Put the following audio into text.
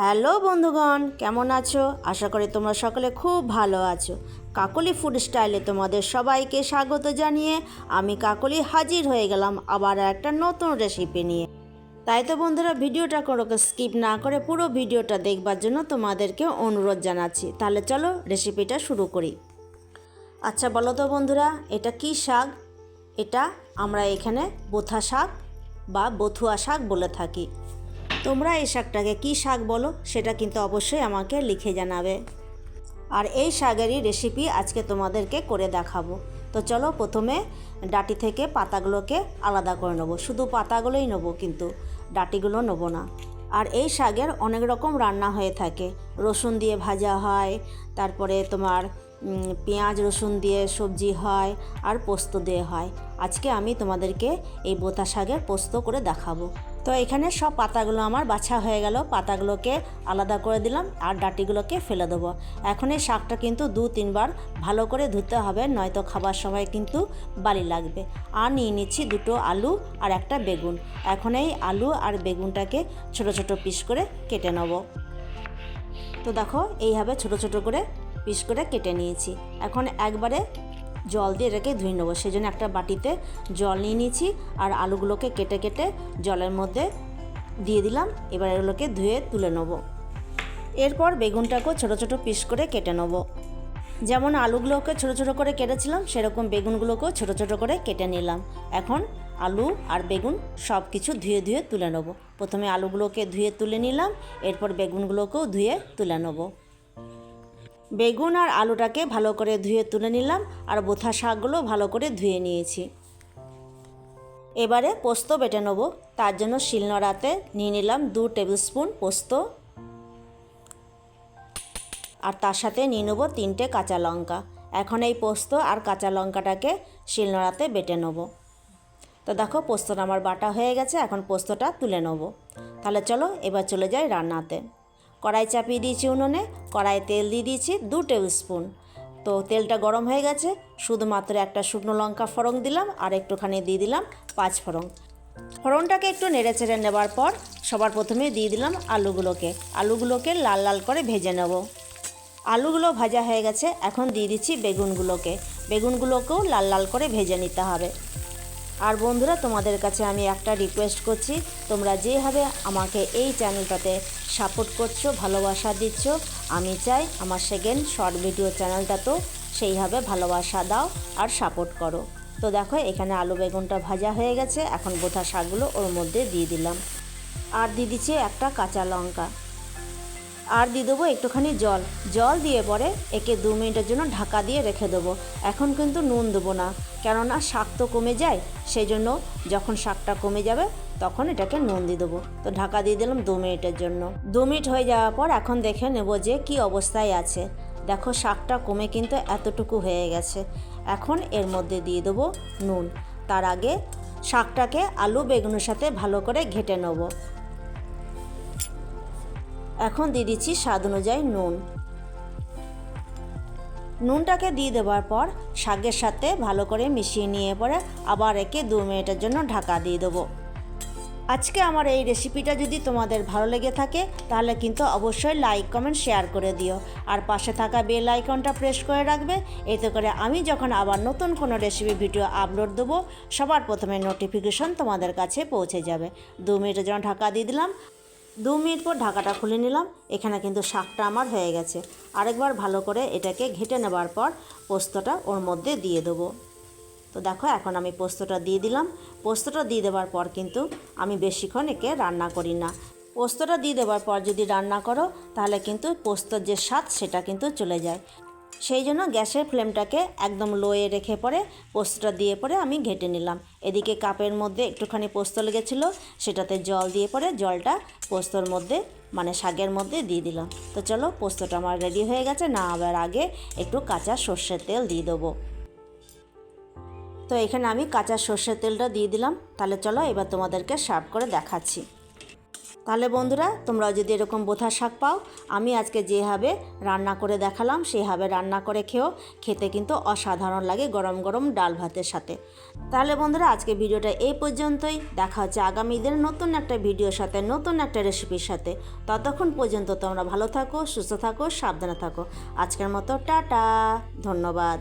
Hello বন্ধুগণ, কেমন আছো? আশা করি তোমরা সকলে খুব ভালো আছো। কাকলি ফুড স্টাইলে তোমাদের সবাইকে স্বাগত জানিয়ে আমি কাকলি হাজির হয়ে গেলাম আবার একটা নতুন রেসিপি নিয়ে। তাই তো বন্ধুরা, ভিডিওটা কোনোকে স্কিপ না করে পুরো ভিডিওটা দেখবার জন্য তোমাদেরকে অনুরোধ জানাচ্ছি। তাহলে চলো রেসিপিটা শুরু করি। আচ্ছা বলো তো বন্ধুরা, এটা কি শাক? এটা আমরা এখানে বোথা শাক বা বথুয়া শাক বলে থাকি। তোমরা এই শাকটাকে কী শাক বলো সেটা কিন্তু অবশ্যই আমাকে লিখে জানাবে। আর এই শাকেরই রেসিপি আজকে তোমাদেরকে করে দেখাবো। তো চলো প্রথমে ডাঁটি থেকে পাতাগুলোকে আলাদা করে নেবো। শুধু পাতাগুলোই নেবো, কিন্তু ডাঁটিগুলো নেবো না। আর এই শাকের অনেক রকম রান্না হয়ে থাকে। রসুন দিয়ে ভাজা হয়, তারপরে তোমার পেঁয়াজ রসুন দিয়ে সবজি হয়, আর পোস্ত দিয়ে হয়। আজকে আমি তোমাদেরকে এই বোথা শাকের পোস্ত করে দেখাবো। তো এখানে সব পাতাগুলো আমার বাছা হয়ে গেল। পাতাগুলোকে আলাদা করে দিলাম আর ডাঁটিগুলোকে ফেলে দেবো। এখন এই শাকটা কিন্তু 2-3 বার ভালো করে ধুতে হবে, নয়তো খাবার সময় কিন্তু বালি লাগবে। আর নিয়ে নিচ্ছি 2টো আলু আর একটা বেগুন। এখন এই আলু আর বেগুনটাকে ছোট ছোট পিস করে কেটে নেব। তো দেখো এইভাবে ছোট ছোট করে পিস করে কেটে নিয়েছি। এখন একবারে জল দিয়ে এটাকে ধুয়ে নেবো। সেই জন্য একটা বাটিতে জল নিয়ে নিয়েছি আর আলুগুলোকে কেটে কেটে জলের মধ্যে দিয়ে দিলাম। এবার এগুলোকে ধুয়ে তুলে নেব। এরপর বেগুনটাকেও ছোট ছোট পিস করে কেটে নেব। যেমন আলুগুলোকে ছোট ছোট করে কেটেছিলাম, সেরকম বেগুনগুলোকেও ছোট ছোট করে কেটে নিলাম। এখন আলু আর বেগুন সব কিছু ধুয়ে ধুয়ে তুলে নেব। প্রথমে আলুগুলোকে ধুয়ে তুলে নিলাম, এরপর বেগুনগুলোকেও ধুয়ে তুলে নেব। বেগুন আর আলুটাকে ভালো করে ধুয়ে তুলে নিলাম আর বোথা শাকগুলো ভালো করে ধুয়ে নিয়েছি। এবারে পোস্ত বেটে নেব। তার জন্য শিলনোড়াতে নিয়ে নিলাম 2 টেবিল স্পুন পোস্ত, আর তার সাথে নিয়ে নেব 3টে কাঁচা লঙ্কা। এখন এই পোস্ত আর কাঁচা লঙ্কাটাকে শিলনোড়াতে বেটে নেব। তো দেখো পোস্তটা আমার বাটা হয়ে গেছে। এখন পোস্তটা তুলে নেব। তাহলে চলো এবার চলে যাই রান্নাতে। কড়াই চাপিয়ে দিয়েছি উনুনে। কড়াই তেল দিয়ে দিয়েছি 2 টেবিল স্পুন। তো তেলটা গরম হয়ে গেছে। শুধুমাত্র একটা শুকনো লঙ্কা ফোড়ন দিলাম আর একটুখানি দিয়ে দিলাম 5 ফোড়ন। ফোড়নটাকে একটু নেড়ে চেড়ে নেবার পর সবার প্রথমে দিয়ে দিলাম আলুগুলোকে লাল লাল করে ভেজে নেব। আলুগুলো ভাজা হয়ে গেছে। এখন দিয়ে দিচ্ছি বেগুনগুলোকেও লাল লাল করে ভেজে নিতে হবে। আর বন্ধুরা, তোমাদের কাছে আমি একটা রিকোয়েস্ট করছি, তোমরা যেভাবে আমাকে এই চ্যানেলটাতে সাপোর্ট করছো, ভালোবাসা দিচ্ছ, আমি চাই আমার সেকেন্ড শর্ট ভিডিও চ্যানেলটাতেও সেইভাবে ভালোবাসা দাও আর সাপোর্ট করো। তো দেখো এখানে আলু বেগুনটা ভাজা হয়ে গেছে। এখন বোথা শাকগুলো ওর মধ্যে দিয়ে দিলাম আর দিয়ে দিচ্ছি একটা কাঁচা লঙ্কা আর দিয়ে দেবো একটুখানি জল দিয়ে পরে একে 2 মিনিটের জন্য ঢাকা দিয়ে রেখে দেবো। এখন কিন্তু নুন দেবো না, কেননা শাক তো কমে যায়। সেই জন্য যখন শাকটা কমে যাবে তখন এটাকে নুন দিয়ে দেবো। তো ঢাকা দিয়ে দিলাম 2 মিনিটের জন্য। 2 মিনিট হয়ে যাওয়ার পর এখন দেখে নেব যে কি অবস্থায় আছে। দেখো শাকটা কমে কিন্তু এতটুকু হয়ে গেছে। এখন এর মধ্যে দিয়ে দেবো নুন। তার আগে শাকটাকে আলু বেগুনের সাথে ভালো করে ঘেঁটে নেব। এখন দিয়ে দিচ্ছি স্বাদ অনুযায়ী নুনটাকে দিয়ে দেওয়ার পর শাকের সাথে ভালো করে মিশিয়ে নিয়ে পরে আবার একে 2 মিনিটের জন্য ঢাকা দিয়ে দেবো। আজকে আমার এই রেসিপিটা যদি তোমাদের ভালো লেগে থাকে তাহলে কিন্তু অবশ্যই লাইক কমেন্ট শেয়ার করে দিও। আর পাশে থাকা বেল আইকনটা প্রেস করে রাখবে। এতে করে আমি যখন আবার নতুন কোনো রেসিপি ভিডিও আপলোড দেবো সবার প্রথমে নোটিফিকেশন তোমাদের কাছে পৌঁছে যাবে। 2 মিনিটের জন্য ঢাকা দিয়ে দিলাম। 2 মিনিট পর ঢাকাটা খুলে নিলাম। এখানে কিন্তু শাকটা আমার হয়ে গেছে। আরেকবার ভালো করে এটাকে ঘেঁটে নেবার পর পোস্তটা ওর মধ্যে দিয়ে দেবো। তো দেখো এখন আমি পোস্তটা দিয়ে দিলাম। পোস্তটা দিয়ে দেওয়ার পর কিন্তু আমি বেশিক্ষণ একে রান্না করি না। পোস্তটা দিয়ে দেওয়ার পর যদি রান্না করো তাহলে কিন্তু পোস্তর যে স্বাদ সেটা কিন্তু চলে যায়। সেই জন্য গ্যাসের ফ্লেমটাকে একদম লোয়ে রেখে পরে পোস্তটা দিয়ে পরে আমি ঘেঁটে নিলাম। এদিকে কাপের মধ্যে একটুখানি পোস্ত লেগেছিলো, সেটাতে জল দিয়ে পরে জলটা পোস্তর মধ্যে মানে শাকের মধ্যে দিয়ে দিলাম। তো চলো পোস্তটা আমার রেডি হয়ে গেছে। না আবার আগে একটু কাঁচা সর্ষের তেল দিয়ে দেবো। তো এখানে আমি কাঁচা সর্ষের তেলটা দিয়ে দিলাম। তাহলে চলো এবার তোমাদেরকে সার্ভ করে দেখাচ্ছি। তাহলে বন্ধুরা, তোমরাও যদি এরকম বোথা শাক পাও, আমি আজকে যেভাবে রান্না করে দেখালাম সেইভাবে রান্না করে খেতে কিন্তু অসাধারণ লাগে গরম গরম ডাল ভাতের সাথে। তাহলে বন্ধুরা, আজকে ভিডিওটা এই পর্যন্তই। দেখা হচ্ছে আগামী দিনে নতুন একটা ভিডিওর সাথে, নতুন একটা রেসিপির সাথে। ততক্ষণ পর্যন্ত তোমরা ভালো থাকো, সুস্থ থাকো, সাবধানে থাকো। আজকের মতো টাটা, ধন্যবাদ।